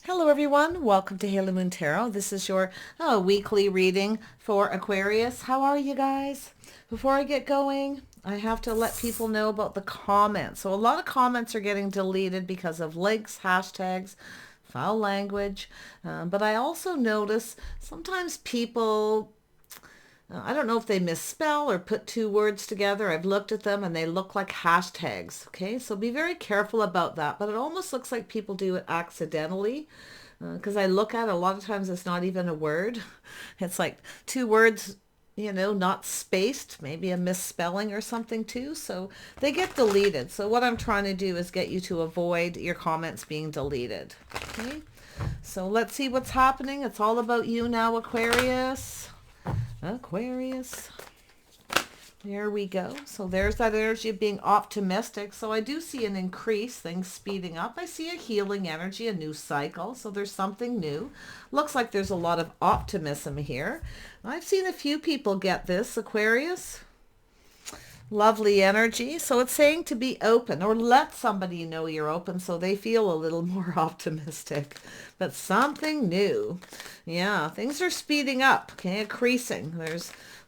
Hello everyone, welcome to Haley Moon Tarot. This is your weekly reading for Aquarius. How are you guys? Before I get going, I have to let people know about the comments. So a lot of comments are getting deleted because of links, hashtags, foul language. But I also notice sometimes people I don't know if they misspell or put two words together. I've looked at them and they look like hashtags. Okay, so be very careful about that. But it almost looks like people do it accidentally because I look at it, a lot of times it's not even a word. It's like two words, not spaced, maybe a misspelling or something too. So they get deleted. So what I'm trying to do is get you to avoid your comments being deleted. Okay, so let's see what's happening. It's all about you now, Aquarius. Aquarius. There we go. So there's that energy of being optimistic. So I do see an increase, things speeding up. I see a healing energy, a new cycle. So there's something new. Looks like there's a lot of optimism here. I've seen a few people get this, Aquarius. Lovely energy. So it's saying to be open or let somebody know you're open so they feel a little more optimistic. But something new. Yeah, things are speeding up, okay, increasing.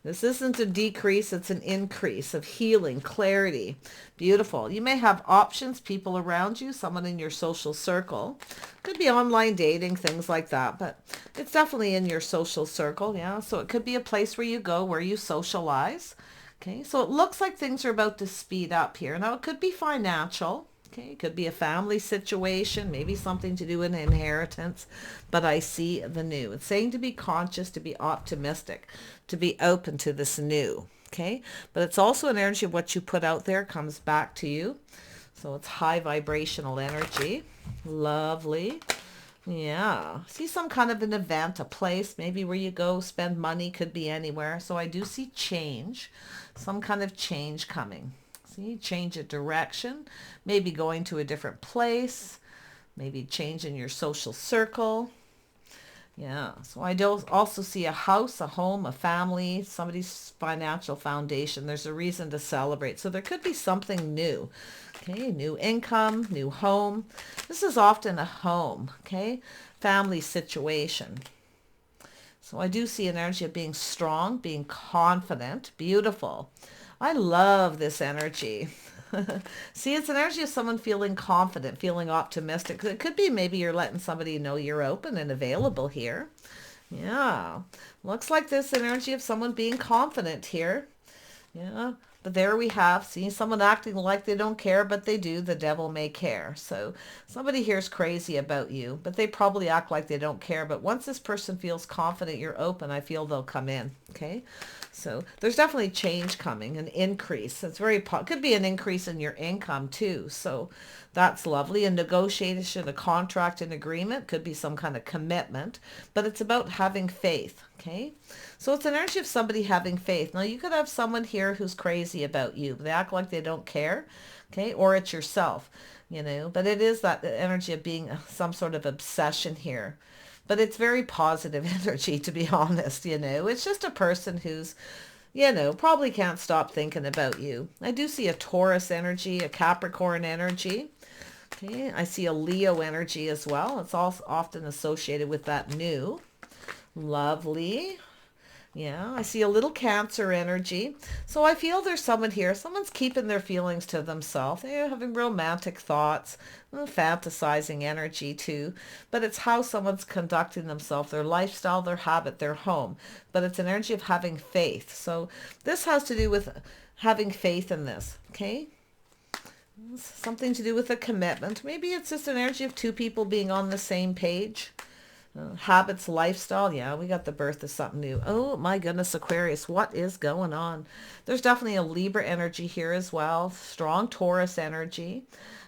This isn't a decrease, it's an increase of healing, clarity. Beautiful. You may have options, people around you, someone in your social circle. Could be online dating, things like that, but it's definitely in your social circle, yeah. So it could be a place where you go, where you socialize. Okay, so it looks like things are about to speed up here. Now, it could be financial. Okay, it could be a family situation, maybe something to do with inheritance, but I see the new. It's saying to be conscious, to be optimistic, to be open to this new. Okay, but it's also an energy of what you put out there comes back to you. So it's high vibrational energy. Lovely. Yeah. See some kind of an event, a place, maybe where you go spend money, could be anywhere. So I do see change, some kind of change coming. See, change of direction, maybe going to a different place, maybe change in your social circle. Yeah, so I do also see a house, a home, a family, somebody's financial foundation. There's a reason to celebrate. So there could be something new. Okay, new income, new home. This is often a home, okay? Family situation. So I do see an energy of being strong, being confident, beautiful. I love this energy. See, it's an energy of someone feeling confident, feeling optimistic. It could be maybe you're letting somebody know you're open and available here. Yeah, looks like this energy of someone being confident here. Yeah, but there we have, see, someone acting like they don't care, but they do. The devil may care. So somebody here is crazy about you, but they probably act like they don't care. But once this person feels confident you're open, I feel they'll come in. Okay, so there's definitely change coming, an increase. It's could be an increase in your income too. So that's lovely. A negotiation, a contract, an agreement, could be some kind of commitment, but it's about having faith. Okay, so it's an energy of somebody having faith. Now you could have someone here who's crazy about you. They act like they don't care. Okay, or it's yourself, but it is that energy of being some sort of obsession here. But it's very positive energy, to be honest. It's just a person who's, probably can't stop thinking about you. I do see a Taurus energy, a Capricorn energy. Okay, I see a Leo energy as well. It's also often associated with that new. Lovely. Yeah, I see a little Cancer energy. So I feel there's someone here. Someone's keeping their feelings to themselves. They're having romantic thoughts, fantasizing energy too. But it's how someone's conducting themselves, their lifestyle, their habit, their home. But it's an energy of having faith. So this has to do with having faith in this, okay? Something to do with a commitment. Maybe it's just an energy of two people being on the same page. Habits, lifestyle. Yeah, we got the birth of something new. Oh my goodness, Aquarius, what is going on? There's definitely a Libra energy here as well. Strong Taurus energy.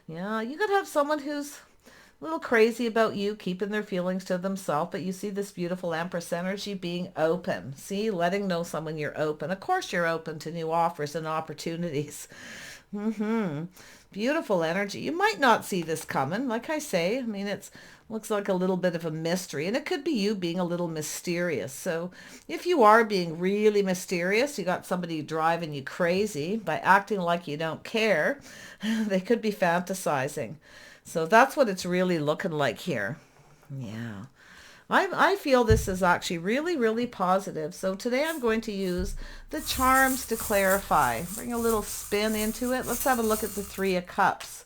Yeah, you could have someone who's a little crazy about you, keeping their feelings to themselves, but you see this beautiful Empress energy being open. See, letting know someone you're open. Of course you're open to new offers and opportunities. Beautiful energy. You might not see this coming. Like I say, I mean, it's looks like a little bit of a mystery, and it could be you being a little mysterious. So if you are being really mysterious, you got somebody driving you crazy by acting like you don't care, they could be fantasizing. So that's what it's really looking like here. Yeah. I feel this is actually really, really positive. So today I'm going to use the charms to clarify. Bring a little spin into it. Let's have a look at the Three of Cups.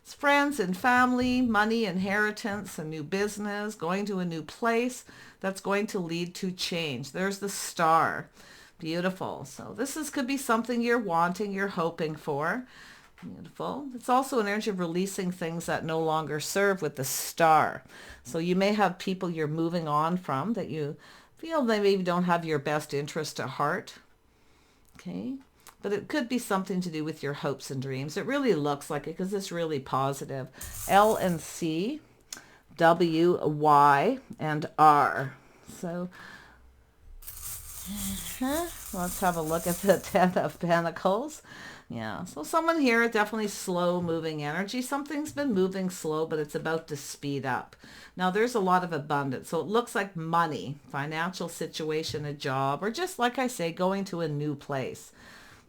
It's friends and family, money, inheritance, a new business, going to a new place that's going to lead to change. There's the Star. Beautiful. So could be something you're wanting, you're hoping for. Beautiful. It's also an energy of releasing things that no longer serve with the Star. So you may have people you're moving on from that you feel they maybe don't have your best interest at heart. Okay. But it could be something to do with your hopes and dreams. It really looks like it because it's really positive. L and C, W, Y, and R. So let's have a look at the Ten of Pentacles. Yeah, so someone here, definitely slow moving energy. Something's been moving slow, but it's about to speed up. Now there's a lot of abundance. So it looks like money, financial situation, a job, or just like I say, going to a new place.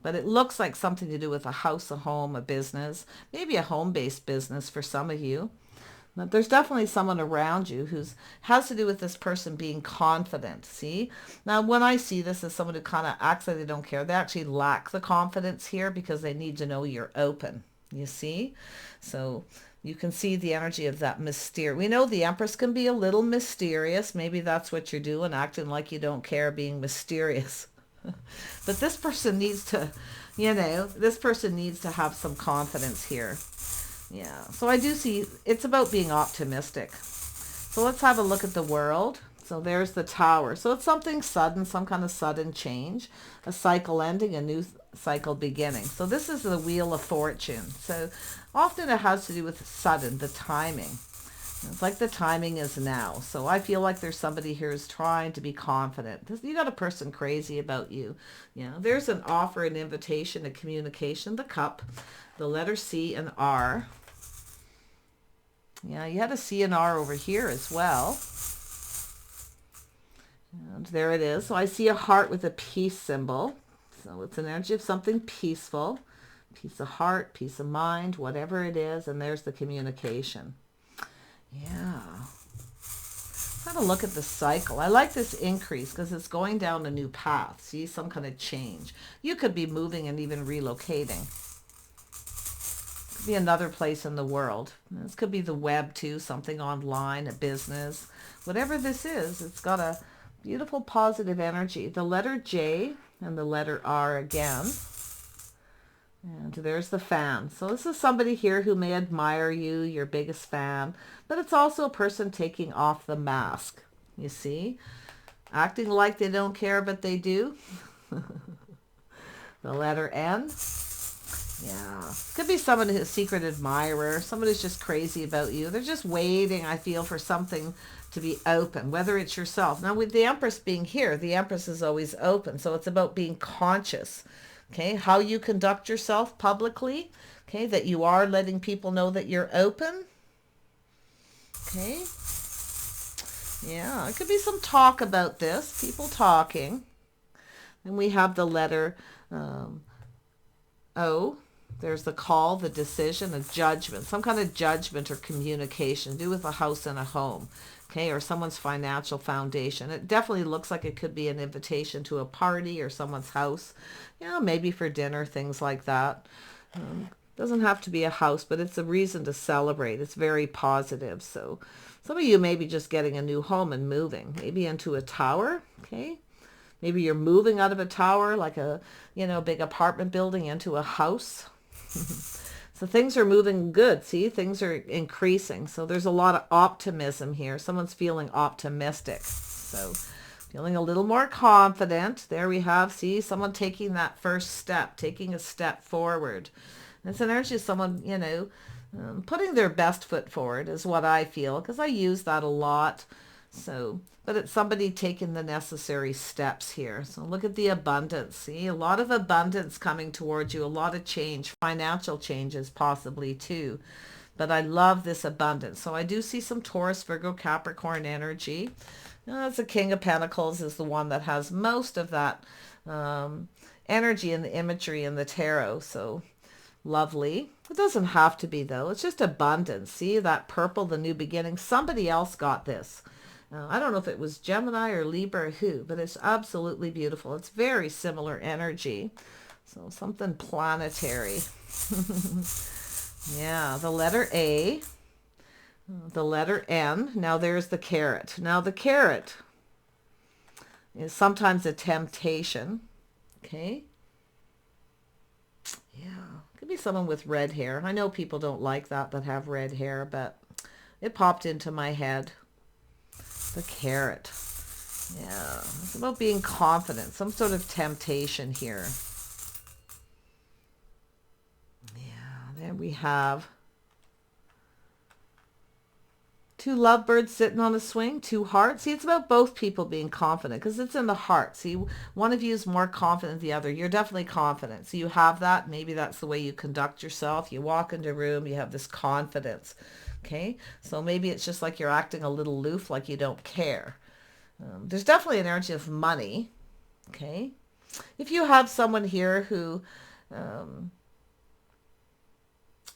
But it looks like something to do with a house, a home, a business, maybe a home-based business for some of you. But there's definitely someone around you who has to do with this person being confident. See? Now, when I see this as someone who kind of acts like they don't care, they actually lack the confidence here because they need to know you're open. You see? So you can see the energy of that mysterious. We know the Empress can be a little mysterious. Maybe that's what you're doing, acting like you don't care, being mysterious. But this person needs to, this person needs to have some confidence here. Yeah, so I do see it's about being optimistic. So let's have a look at the world. So there's the Tower. So it's something sudden, some kind of sudden change, a cycle ending, a new cycle beginning. So this is the Wheel of Fortune. So often it has to do with sudden, the timing. It's like the timing is now. So I feel like there's somebody here who's trying to be confident. You got a person crazy about you. There's an offer, an invitation, a communication, the Cup, the letter C and R. Yeah, you had a C and R over here as well. And there it is. So I see a heart with a peace symbol. So it's an energy of something peaceful. Peace of heart, peace of mind, whatever it is. And there's the communication. Yeah. Have a look at the cycle. I like this increase because it's going down a new path. See, some kind of change. You could be moving and even relocating. Could be another place in the world. This could be the web too, something online, a business. Whatever this is, it's got a beautiful positive energy. The letter J and the letter R again. And there's the fan. So this is somebody here who may admire you, your biggest fan, but it's also a person taking off the mask. You see? Acting like they don't care, but they do. The letter N. Yeah. Could be someone who's a secret admirer, someone who's just crazy about you. They're just waiting, I feel, for something to be open, whether it's yourself. Now, with the Empress being here, the Empress is always open. So it's about being conscious. Okay, how you conduct yourself publicly, okay, that you are letting people know that you're open. Okay, yeah, it could be some talk about this, people talking. And we have the letter O. There's the call, the decision, a judgment, some kind of judgment or communication, to do with a house and a home. Okay, or someone's financial foundation. It definitely looks like it could be an invitation to a party or someone's house. Maybe for dinner, things like that. Doesn't have to be a house, but it's a reason to celebrate. It's very positive. So some of you may be just getting a new home and moving, maybe into a tower. Okay, maybe you're moving out of a tower, like a big apartment building, into a house. So things are moving good. See, things are increasing. So there's a lot of optimism here. Someone's feeling optimistic. So feeling a little more confident. There we have, see, someone taking that first step, taking a step forward. It's an energy of someone, putting their best foot forward is what I feel, because I use that a lot. So, but it's somebody taking the necessary steps here. So look at the abundance. See, a lot of abundance coming towards you, a lot of change, financial changes possibly too. But I love this abundance. So I do see some Taurus, Virgo, Capricorn energy. It's the King of Pentacles is the one that has most of that energy in the imagery in the tarot. So Lovely. It doesn't have to be, though. It's just abundance. See that purple, the new beginning? Somebody else got this. I don't know if it was Gemini or Libra or who, but it's absolutely beautiful. It's very similar energy. So something planetary. Yeah, the letter A, the letter N. Now there's the carrot. Now the carrot is sometimes a temptation. Okay. Yeah. Could be someone with red hair. I know people don't like that have red hair, but it popped into my head. The carrot. Yeah. It's about being confident. Some sort of temptation here. Yeah. There we have two lovebirds sitting on a swing, two hearts. See, it's about both people being confident because it's in the heart. See, one of you is more confident than the other. You're definitely confident. So you have that. Maybe that's the way you conduct yourself. You walk into a room, you have this confidence. Okay, so maybe it's just like you're acting a little aloof, like you don't care. There's definitely an energy of money. Okay, if you have someone here who,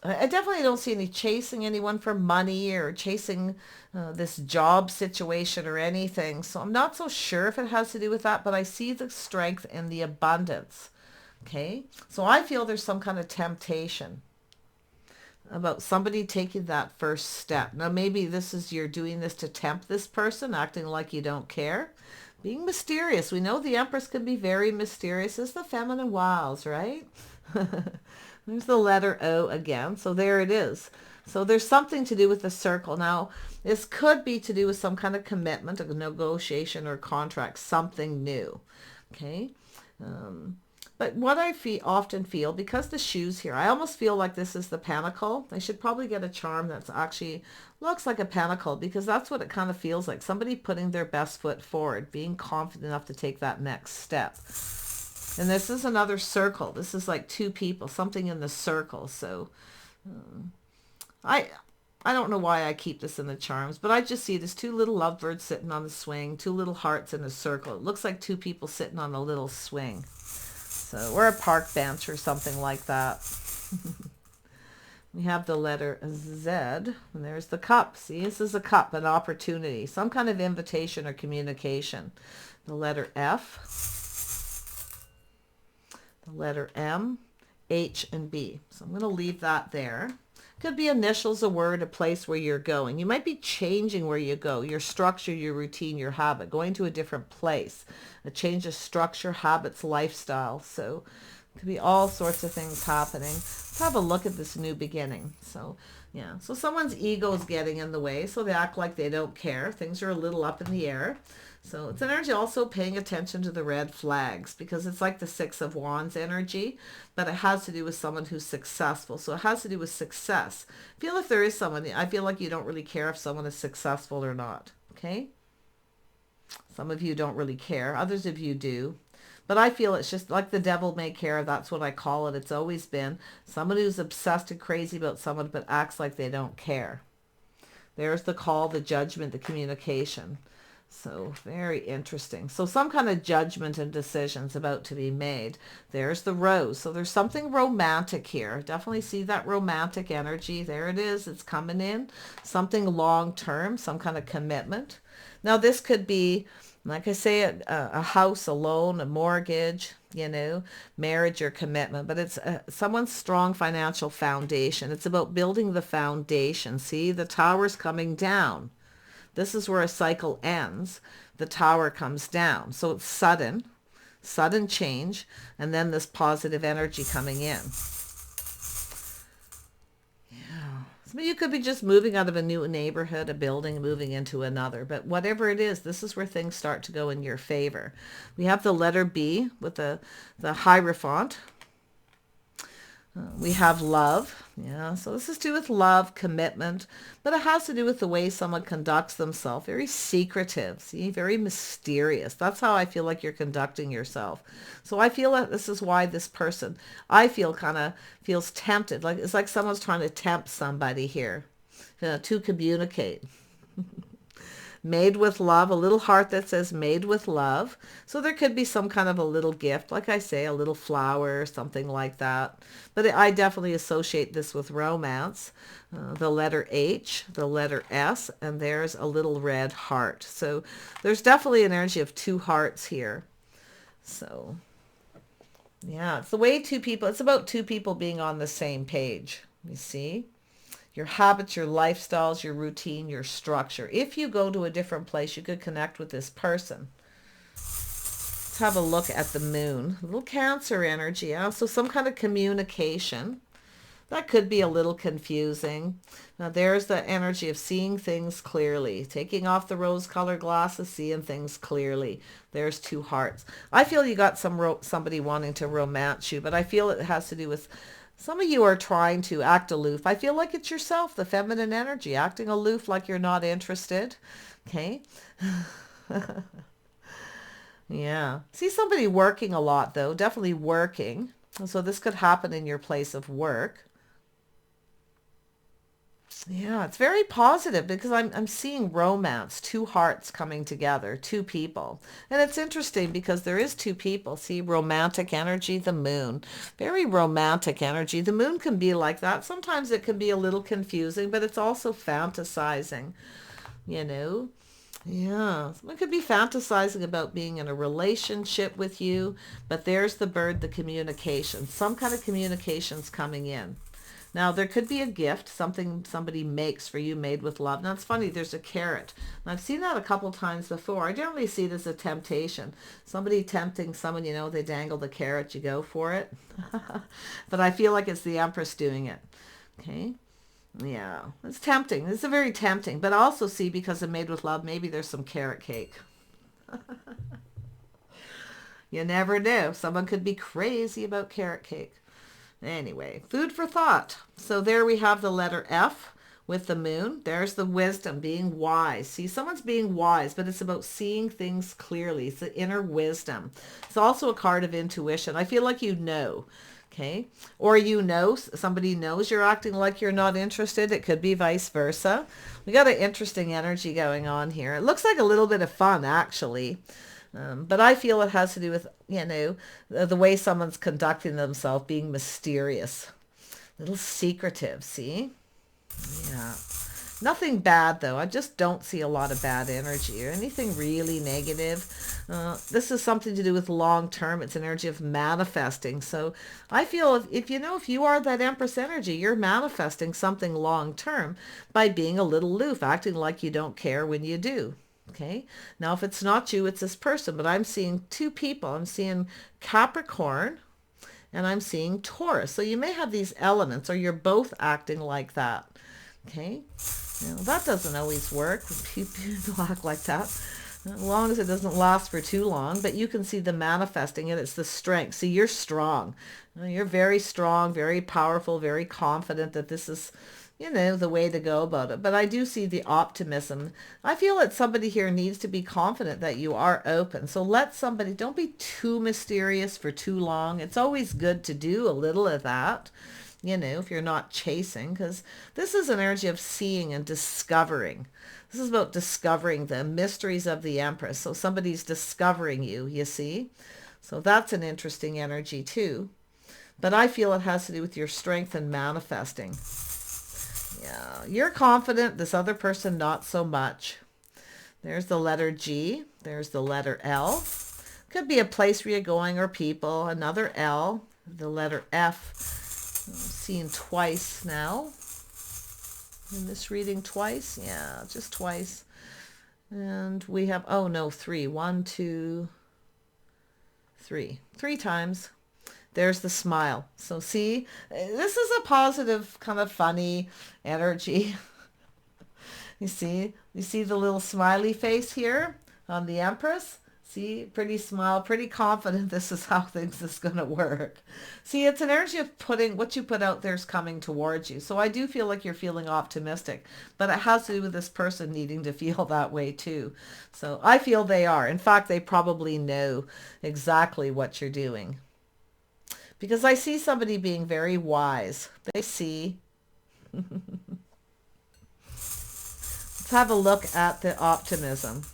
I definitely don't see any chasing anyone for money or chasing this job situation or anything. So I'm not so sure if it has to do with that, but I see the strength and the abundance. Okay, so I feel there's some kind of temptation about somebody taking that first step. Now, maybe this is you're doing this to tempt this person, acting like you don't care. Being mysterious. We know the Empress can be very mysterious. It's the feminine wiles, right? There's the letter O again. So there it is. So there's something to do with the circle. Now, this could be to do with some kind of commitment, a negotiation or contract, something new. Okay. But what I often feel, because the shoes here, I almost feel like this is the pentacle. I should probably get a charm that's actually looks like a pentacle because that's what it kind of feels like. Somebody putting their best foot forward, being confident enough to take that next step. And this is another circle. This is like two people, something in the circle. So I don't know why I keep this in the charms, but I just see this two little lovebirds sitting on the swing, two little hearts in a circle. It looks like two people sitting on a little swing. So, or a park bench or something like that. We have the letter Z, and there's the cup. See, this is a cup, an opportunity, some kind of invitation or communication. The letter F, the letter M, H, and B. So I'm going to leave that there. Could be initials, a word, a place where you're going. You might be changing where you go, your structure, your routine, your habit, going to a different place, a change of structure, habits, lifestyle. So it could be all sorts of things happening. Let's have a look at this new beginning. So yeah, so someone's ego is getting in the way, so they act like they don't care. Things are a little up in the air. So it's energy also paying attention to the red flags because it's like the Six of Wands energy, but it has to do with someone who's successful. So it has to do with success. I feel if there is someone, I feel like you don't really care if someone is successful or not. Okay? Some of you don't really care. Others of you do. But I feel it's just like the devil may care. That's what I call it. It's always been someone who's obsessed and crazy about someone but acts like they don't care. There's the call, the judgment, the communication. So very interesting. So some kind of judgment and decisions about to be made. There's the rose. So there's something romantic here. Definitely see that romantic energy. There it is. It's coming in. Something long term, some kind of commitment. Now this could be, like I say, a house, a loan, a mortgage, you know, marriage or commitment. But it's someone's strong financial foundation. It's about building the foundation. See, the tower's coming down. This is where a cycle ends. The tower comes down. So it's sudden change, and then this positive energy coming in. Yeah. So you could be just moving out of a new neighborhood, a building, moving into another. But whatever it is, this is where things start to go in your favor. We have the letter B with the Hierophant. We have love. Yeah, so this is to do with love, commitment, but it has to do with the way someone conducts themselves. Very secretive, see, very mysterious. That's how I feel like you're conducting yourself. So I feel that this is why this person, I feel kind of feels tempted. Like it's like someone's trying to tempt somebody here to communicate. Made with love, a little heart that says made with love. So there could be some kind of a little gift, like I say, a little flower, something like that. But I definitely associate this with romance. The letter H, the letter S, and there's a little red heart. So there's definitely an energy of two hearts here. So yeah, it's the way two people, it's about two people being on the same page. You see? Your habits, your lifestyles, your routine, your structure. If you go to a different place, you could connect with this person. Let's have a look at the moon. A little Cancer energy. Yeah? So some kind of communication. That could be a little confusing. Now there's the energy of seeing things clearly. Taking off the rose-colored glasses, seeing things clearly. There's two hearts. I feel you got somebody wanting to romance you, but I feel it has to do with some of you are trying to act aloof. I feel like it's yourself, the feminine energy, acting aloof like you're not interested. Okay? Yeah. See somebody working a lot, though. Definitely working. So this could happen in your place of work. Yeah, it's very positive because I'm seeing romance, two hearts coming together, two people. And it's interesting because there is two people. See, romantic energy, the moon. Very romantic energy. The moon can be like that. Sometimes it can be a little confusing, but it's also fantasizing, you know. Yeah, someone could be fantasizing about being in a relationship with you, but there's the bird, the communication. Some kind of communication's coming in. Now, there could be a gift, something somebody makes for you made with love. Now, it's funny, there's a carrot. And I've seen that a couple times before. I generally see it as a temptation. Somebody tempting someone, you know, they dangle the carrot, you go for it. But I feel like it's the Empress doing it. Okay? Yeah, it's tempting. It's a very tempting. But I also see, because of made with love, maybe there's some carrot cake. You never know. Someone could be crazy about carrot cake. Anyway, food for thought. So there we have the letter F with the moon. There's the wisdom, being wise. See, someone's being wise, but it's about seeing things clearly. It's the inner wisdom. It's also a card of intuition. I feel like you know, okay? Or you know, somebody knows you're acting like you're not interested. It could be vice versa. We got an interesting energy going on here. It looks like a little bit of fun, actually. But I feel it has to do with, you know, the way someone's conducting themselves, being mysterious. A little secretive, see? Yeah. Nothing bad, though. I just don't see a lot of bad energy or anything really negative. This is something to do with long term. It's an energy of manifesting. So I feel if you are that Empress energy, you're manifesting something long term by being a little aloof, acting like you don't care when you do. Okay, now if it's not you, it's this person, but I'm seeing two people. I'm seeing Capricorn and I'm seeing Taurus. So you may have these elements, or you're both acting like that. Okay, now that doesn't always work when people act like that, as long as it doesn't last for too long. But you can see the manifesting, and it's the strength. See, you're strong. You're very strong, very powerful, very confident that this is, you know, the way to go about it. But I do see the optimism. I feel that somebody here needs to be confident that you are open. So let somebody, don't be too mysterious for too long. It's always good to do a little of that, you know, if you're not chasing, because this is an energy of seeing and discovering. This is about discovering the mysteries of the Empress. So somebody's discovering you, you see. So that's an interesting energy too. But I feel it has to do with your strength and manifesting. Yeah, you're confident. This other person, not so much. There's the letter G. There's the letter L. Could be a place where you're going or people. Another L. The letter F. I'm seeing twice now. In this reading twice. Yeah, just twice. And we have, oh no, three. 1, 2, 3. 3 times. There's the smile. So see, this is a positive, kind of funny energy. You see the little smiley face here on the Empress? See, pretty smile, pretty confident this is how things is going to work. See, it's an energy of putting what you put out there is coming towards you. So I do feel like you're feeling optimistic, but it has to do with this person needing to feel that way too. So I feel they are. In fact, they probably know exactly what you're doing. Because I see somebody being very wise. They see. Let's have a look at the optimism.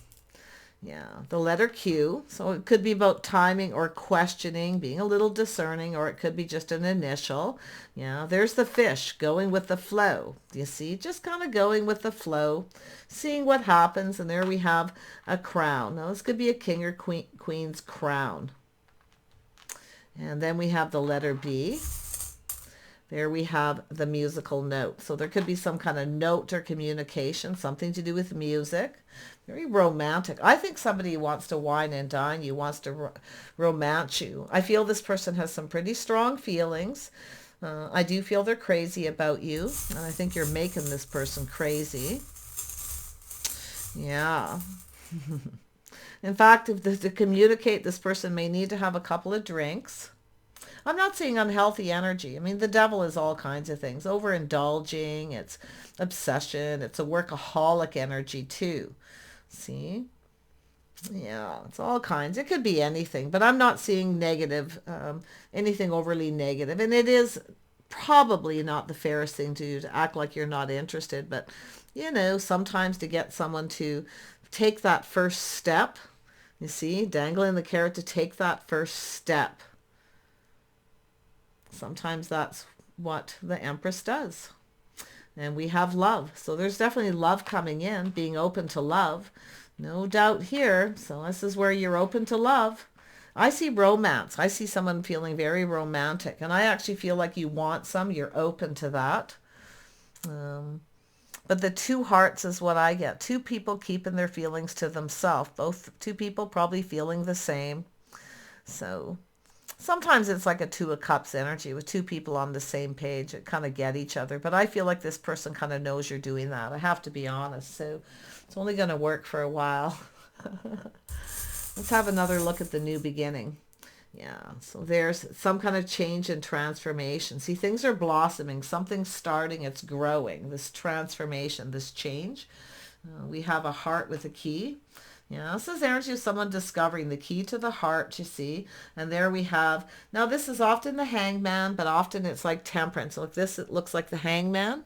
Yeah, the letter Q. So it could be about timing or questioning, being a little discerning, or it could be just an initial. Yeah, there's the fish, going with the flow. You see, just kind of going with the flow, seeing what happens. And there we have a crown. Now this could be a king or queen's crown. And then we have the letter B. There we have the musical note. So there could be some kind of note or communication, something to do with music. Very romantic. I think somebody wants to wine and dine you, wants to romance you. I feel this person has some pretty strong feelings. I do feel they're crazy about you. And I think you're making this person crazy. Yeah. In fact, to communicate, this person may need to have a couple of drinks. I'm not seeing unhealthy energy. I mean, the devil is all kinds of things. Overindulging, it's obsession, it's a workaholic energy too. See? Yeah, it's all kinds. It could be anything, but I'm not seeing negative, anything overly negative. And it is probably not the fairest thing to do, to act like you're not interested. But, you know, sometimes to get someone to take that first step, you see, dangling the carrot to take that first step. Sometimes that's what the Empress does. And we have love. So there's definitely love coming in, being open to love. No doubt here. So this is where you're open to love. I see romance. I see someone feeling very romantic. And I actually feel like you want some. You're open to that. But the two hearts is what I get. Two people keeping their feelings to themselves. Both two people probably feeling the same. So sometimes it's like a two of cups energy with two people on the same page that kind of get each other. But I feel like this person kind of knows you're doing that. I have to be honest. So it's only going to work for a while. Let's have another look at the new beginning. Yeah, so there's some kind of change and transformation. See, things are blossoming. Something's starting. It's growing. This transformation, this change. We have a heart with a key. Yeah, this is energy of someone discovering the key to the heart, you see. And there we have, now this is often the hangman, but often it's like temperance. Like this, it looks like the hangman.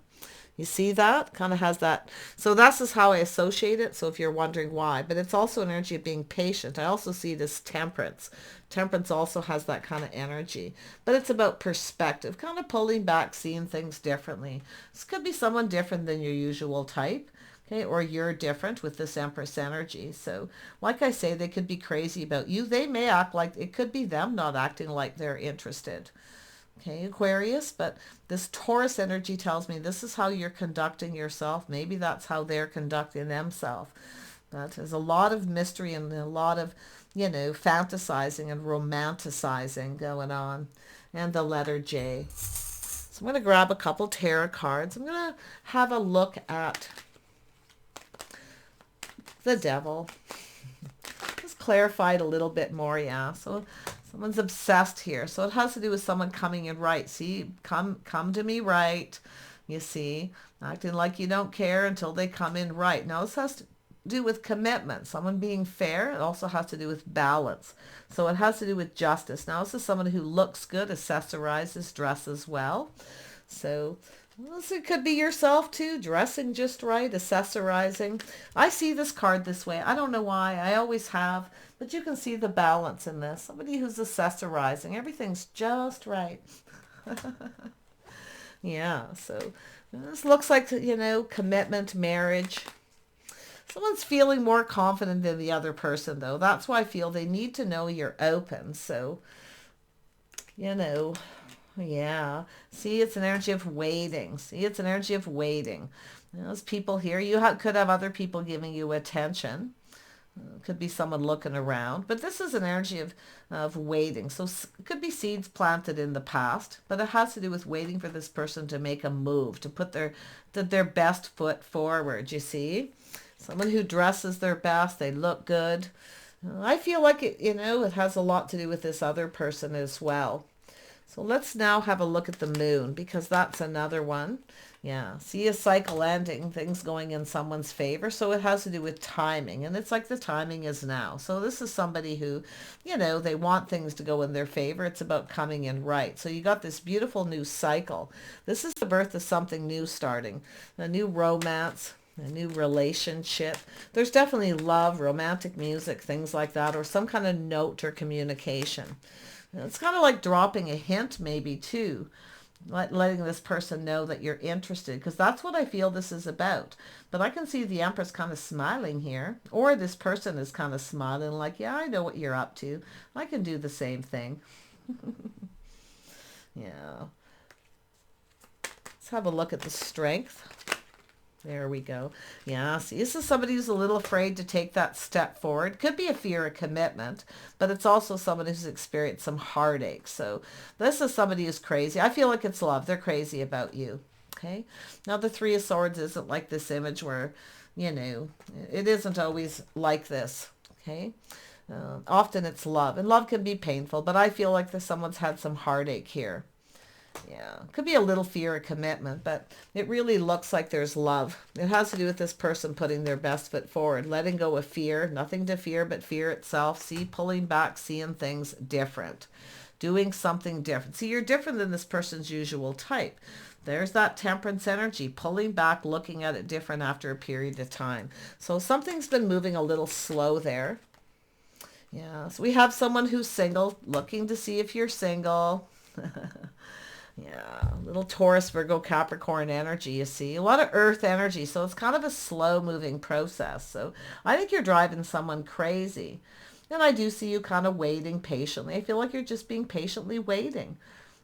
You see that? Kind of has that. So this is how I associate it. So if you're wondering why, but it's also an energy of being patient. I also see this temperance. Temperance also has that kind of energy, but it's about perspective, kind of pulling back, seeing things differently. This could be someone different than your usual type. Okay, or you're different with this Empress energy. So like I say, they could be crazy about you. They may act like, it could be them not acting like they're interested. Okay, Aquarius, but this Taurus energy tells me this is how you're conducting yourself. Maybe that's how they're conducting themselves. But there's a lot of mystery and a lot of, you know, fantasizing and romanticizing going on. And the letter J. So I'm going to grab a couple tarot cards. I'm going to have a look at the devil. Just clarified a little bit more, yeah. So someone's obsessed here. So it has to do with someone coming in right. See, come to me right. You see, acting like you don't care until they come in right. Now this has to do with commitment. Someone being fair. It also has to do with balance. So it has to do with justice. Now this is someone who looks good, accessorizes, dresses well. So it could be yourself too, dressing just right, accessorizing. I see this card this way. I don't know why. I always have. But you can see the balance in this. Somebody who's accessorizing. Everything's just right. Yeah, so this looks like, you know, commitment, marriage. Someone's feeling more confident than the other person, though. That's why I feel they need to know you're open. So, you know, yeah. See, it's an energy of waiting. See, it's an energy of waiting. Those people here, you could have other people giving you attention. Could be someone looking around. But this is an energy of waiting. So it could be seeds planted in the past. But it has to do with waiting for this person to make a move, to put their best foot forward, you see. Someone who dresses their best. They look good. I feel like it, you know, it has a lot to do with this other person as well. So let's now have a look at the moon, because that's another one. Yeah, see a cycle ending, things going in someone's favor. So it has to do with timing, and it's like the timing is now. So this is somebody who, you know, they want things to go in their favor. It's about coming in right. So you got this beautiful new cycle. This is the birth of something new starting, a new romance. a new relationship. There's definitely love, romantic music, things like that, or some kind of note or communication. It's kind of like dropping a hint maybe too, letting this person know that you're interested, because that's what I feel this is about. But I can see the Empress kind of smiling here, or this person is kind of smiling like, yeah, I know what you're up to. I can do the same thing. Yeah. Let's have a look at the strength. There we go. Yeah, see, this is somebody who's a little afraid to take that step forward. Could be a fear of commitment, but it's also somebody who's experienced some heartache. So this is somebody who's crazy. I feel like it's love. They're crazy about you. Okay. Now the Three of Swords isn't like this image where, you know, it isn't always like this. Okay. Often it's love, and love can be painful, but I feel like someone's had some heartache here. Yeah, could be a little fear of commitment, but it really looks like there's love. It has to do with this person putting their best foot forward, letting go of fear, nothing to fear but fear itself. See, pulling back, seeing things different, doing something different. See, you're different than this person's usual type. There's that Temperance energy, pulling back, looking at it different after a period of time. So something's been moving a little slow there. Yeah, so we have someone who's single, looking to see if you're single. Yeah, little Taurus, Virgo, Capricorn energy, you see. A lot of earth energy, so it's kind of a slow-moving process. So I think you're driving someone crazy. And I do see you kind of waiting patiently. I feel like you're just being patiently waiting.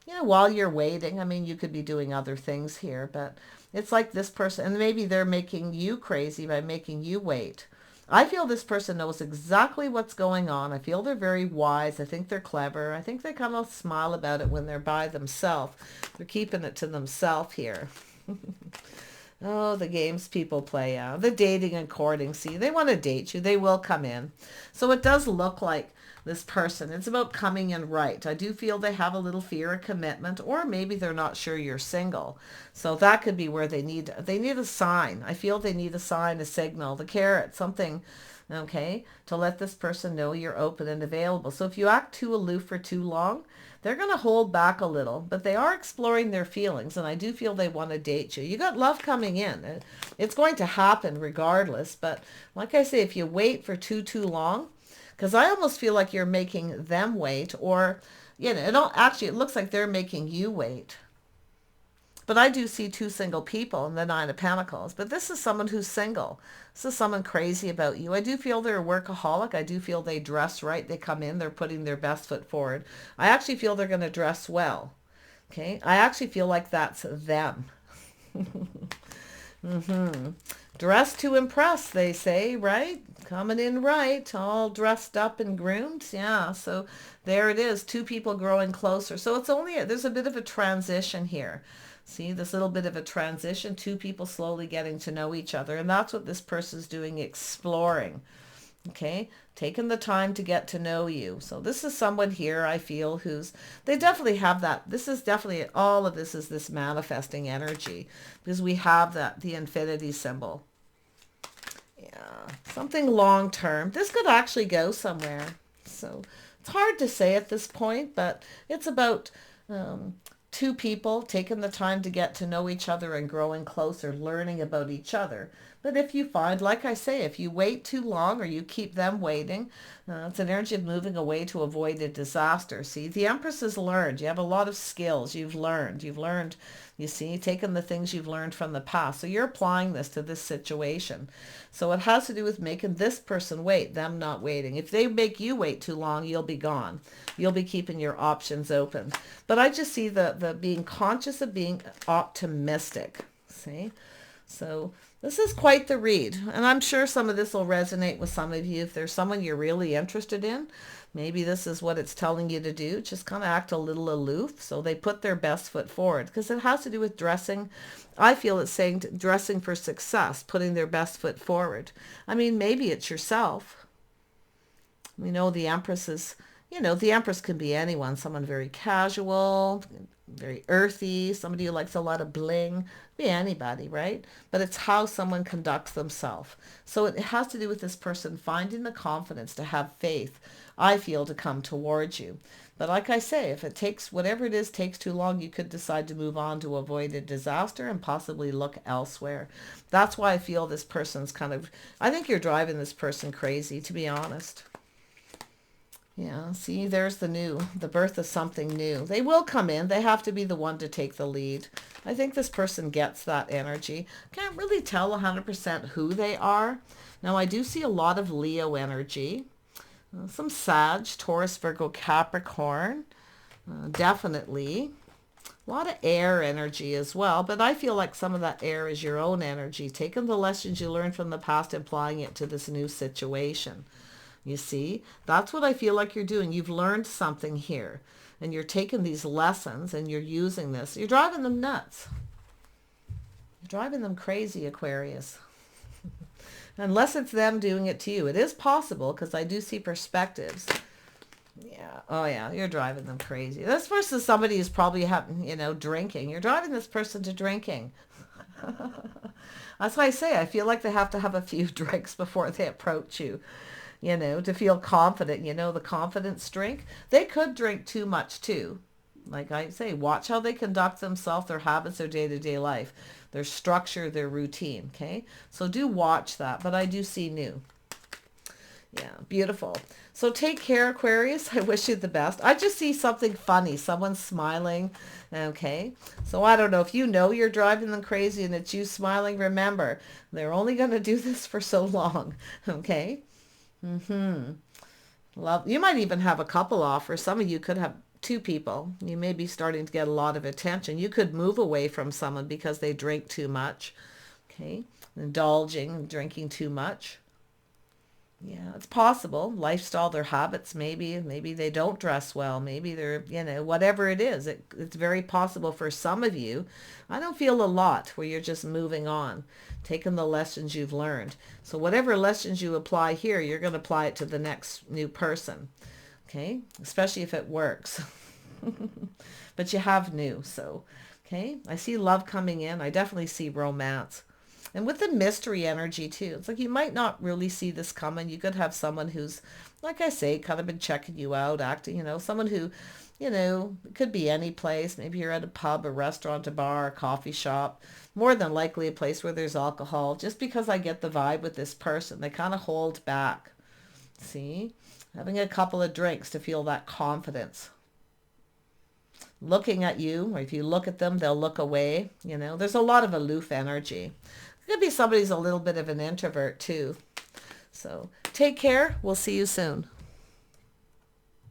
You know, while you're waiting, I mean, you could be doing other things here, but it's like this person, and maybe they're making you crazy by making you wait. I feel this person knows exactly what's going on. I feel they're very wise. I think they're clever. I think they kind of smile about it when they're by themselves. They're keeping it to themselves here. Oh, the games people play out. The dating and courting. See, they want to date you. They will come in. So it does look like this person, it's about coming in right. I do feel they have a little fear of commitment, or maybe they're not sure you're single. So that could be where they need a sign. I feel they need a sign, a signal, the carrot, something, okay, to let this person know you're open and available. So if you act too aloof for too long, they're going to hold back a little, but they are exploring their feelings, and I do feel they want to date you. You got love coming in. It's going to happen regardless, but like I say, if you wait for too long, because I almost feel like you're making them wait, or, you know, it looks like they're making you wait. But I do see two single people in the Nine of Pentacles. But this is someone who's single. This is someone crazy about you. I do feel they're a workaholic. I do feel they dress right. They come in, they're putting their best foot forward. I actually feel they're going to dress well. Okay? I actually feel like that's them. Dress to impress, they say, right? Coming in right, all dressed up and groomed. Yeah, so there it is, two people growing closer. So it's there's a bit of a transition here. See, this little bit of a transition, two people slowly getting to know each other. And that's what this person's doing, exploring. Okay, taking the time to get to know you. So this is someone here, I feel, they definitely have that. This is definitely, all of this is this manifesting energy, because we have the infinity symbol. Yeah, something long term. This could actually go somewhere. So it's hard to say at this point, but it's about two people taking the time to get to know each other and growing closer, learning about each other. But if you find, like I say, if you wait too long or you keep them waiting, it's an energy of moving away to avoid a disaster. See, the Empress has learned. You have a lot of skills. You've learned, you see, taking the things you've learned from the past. So you're applying this to this situation. So it has to do with making this person wait, them not waiting. If they make you wait too long, you'll be gone. You'll be keeping your options open. But I just see the being conscious of being optimistic. See? So this is quite the read. And I'm sure some of this will resonate with some of you. If there's someone you're really interested in, maybe this is what it's telling you to do. Just kind of act a little aloof. So they put their best foot forward, because it has to do with dressing. I feel it's saying dressing for success, putting their best foot forward. I mean, maybe it's yourself. We know the Empress is, you know, the Empress can be anyone, someone very casual, very earthy, somebody who likes a lot of bling, be anybody, right? But it's how someone conducts themselves. So it has to do with this person finding the confidence to have faith, I feel, to come towards you. But like I say, if it takes, whatever it is, takes too long, you could decide to move on to avoid a disaster and possibly look elsewhere. That's why I feel this person's kind of, I think you're driving this person crazy, to be honest. Yeah, see, there's the birth of something new. They will come in. They have to be the one to take the lead. I think this person gets that energy. Can't really tell 100% who they are. Now, I do see a lot of Leo energy. Some Sag, Taurus, Virgo, Capricorn. Definitely. A lot of air energy as well. But I feel like some of that air is your own energy. Taking the lessons you learned from the past and applying it to this new situation. You see, that's what I feel like you're doing. You've learned something here and you're taking these lessons and you're using this. You're driving them nuts. You're driving them crazy, Aquarius. Unless it's them doing it to you. It is possible because I do see perspectives. Yeah. Oh, yeah. You're driving them crazy. This person is somebody who's probably, drinking. You're driving this person to drinking. That's why I say I feel like they have to have a few drinks before they approach you. To feel confident, the confidence drink. They could drink too much too. Like I say, watch how they conduct themselves, their habits, their day-to-day life, their structure, their routine, okay? So do watch that, but I do see new. Yeah, beautiful. So take care, Aquarius. I wish you the best. I just see something funny, someone smiling, okay? So I don't know if you know you're driving them crazy and it's you smiling. Remember, they're only going to do this for so long, okay? Love. You might even have a couple offers. Some of you could have two people. You may be starting to get a lot of attention. You could move away from someone because they drink too much. Okay. Indulging, drinking too much. Yeah, it's possible. Lifestyle, their habits, maybe they don't dress well. Maybe they're, whatever it is. It's very possible for some of you. I don't feel a lot where you're just moving on, taking the lessons you've learned. So whatever lessons you apply here, you're going to apply it to the next new person. Okay? Especially if it works. But you have new. So, okay? I see love coming in. I definitely see romance. And with the mystery energy too, it's like you might not really see this coming. You could have someone who's, like I say, kind of been checking you out, acting, someone who, it could be any place. Maybe you're at a pub, a restaurant, a bar, a coffee shop. More than likely a place where there's alcohol. Just because I get the vibe with this person, they kind of hold back. See? Having a couple of drinks to feel that confidence. Looking at you, or if you look at them, they'll look away. There's a lot of aloof energy. Could be somebody's a little bit of an introvert too. So take care. We'll see you soon.